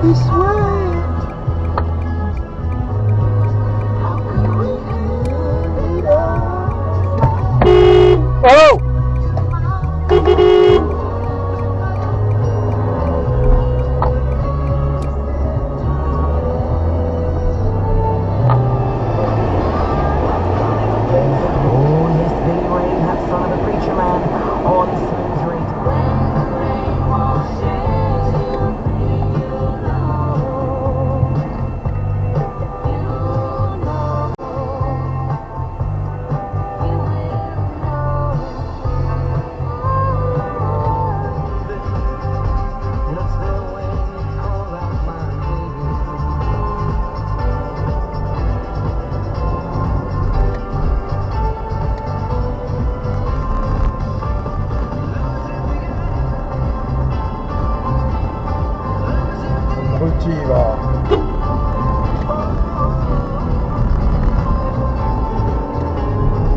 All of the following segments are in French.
this way. Oh!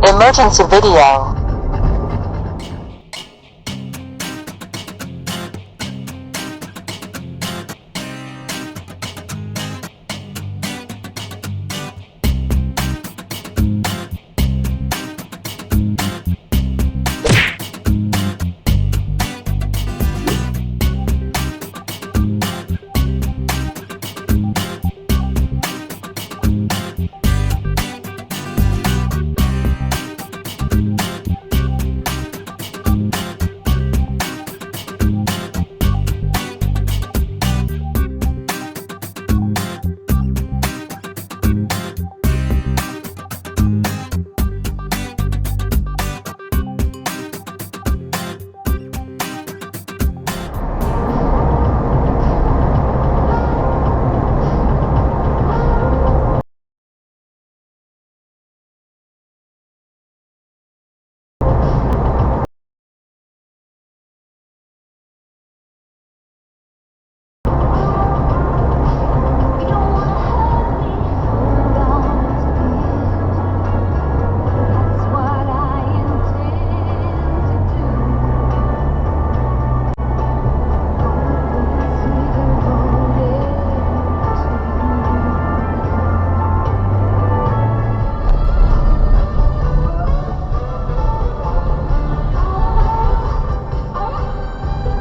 Emergency video.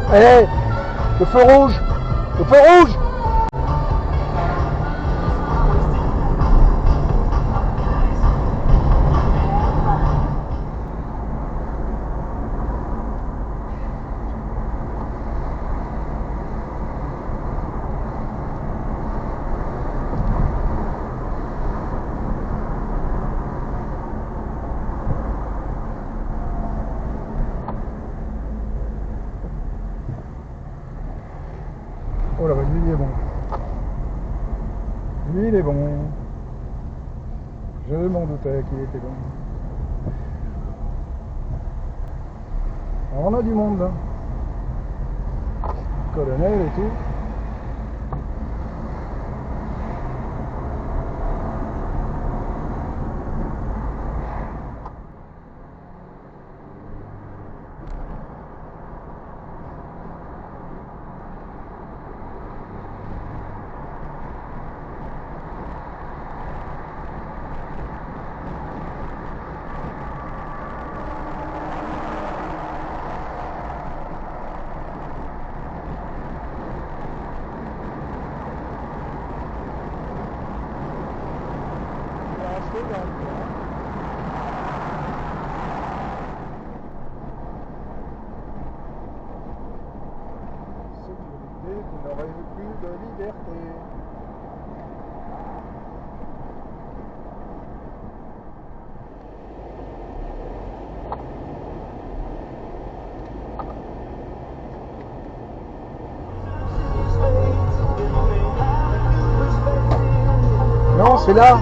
Allez, le feu rouge! Le feu rouge! Oh là, lui il est bon. Lui il est bon. Je m'en doutais qu'il était bon. Alors, on a du monde là. Colonel et tout. Sécurité qui n'aurait plus de liberté. Non, c'est là.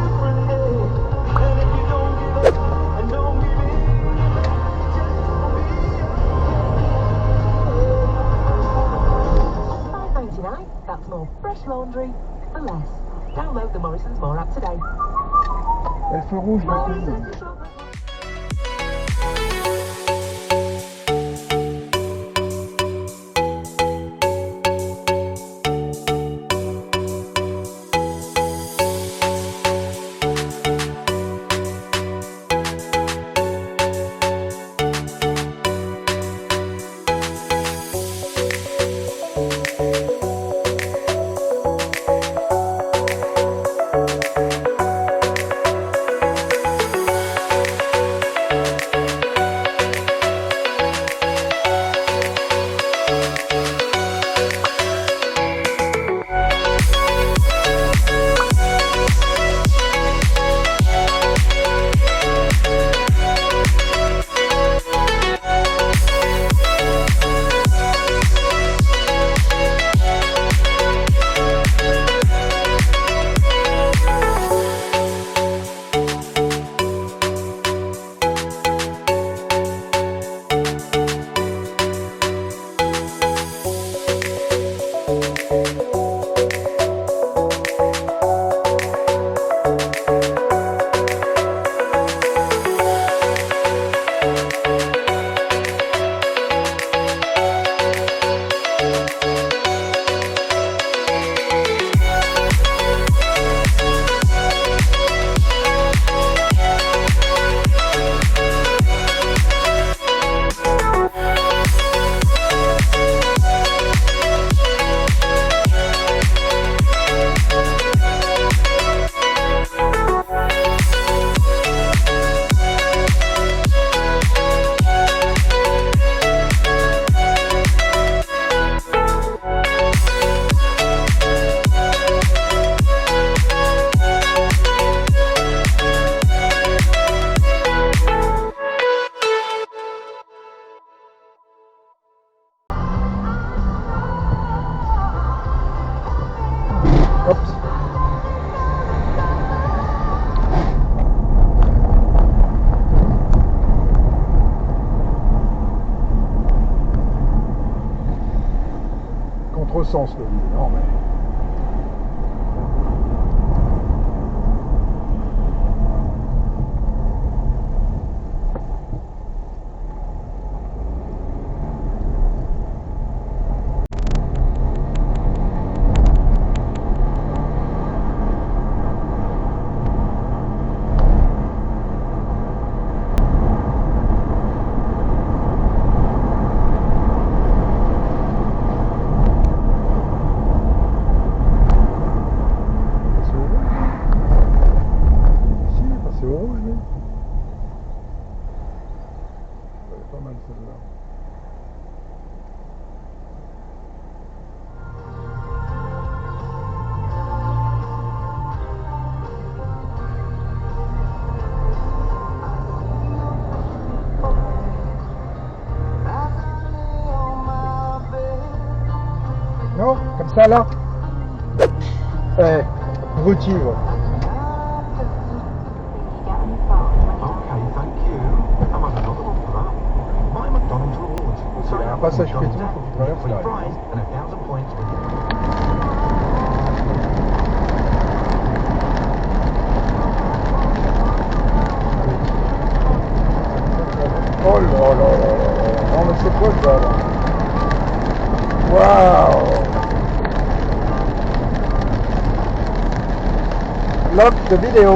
That's more fresh laundry for less. Download the Morrison's More app today. Elle feu rouge, ma fille. Hop. Contresens le lit, non mais. Non, comme ça là. Eh, brutier. Il y a un passage piéton, il faut qu'il traverse là. Oh là là là là. Non mais c'est quoi ça là? Waouh! Lock de vidéo.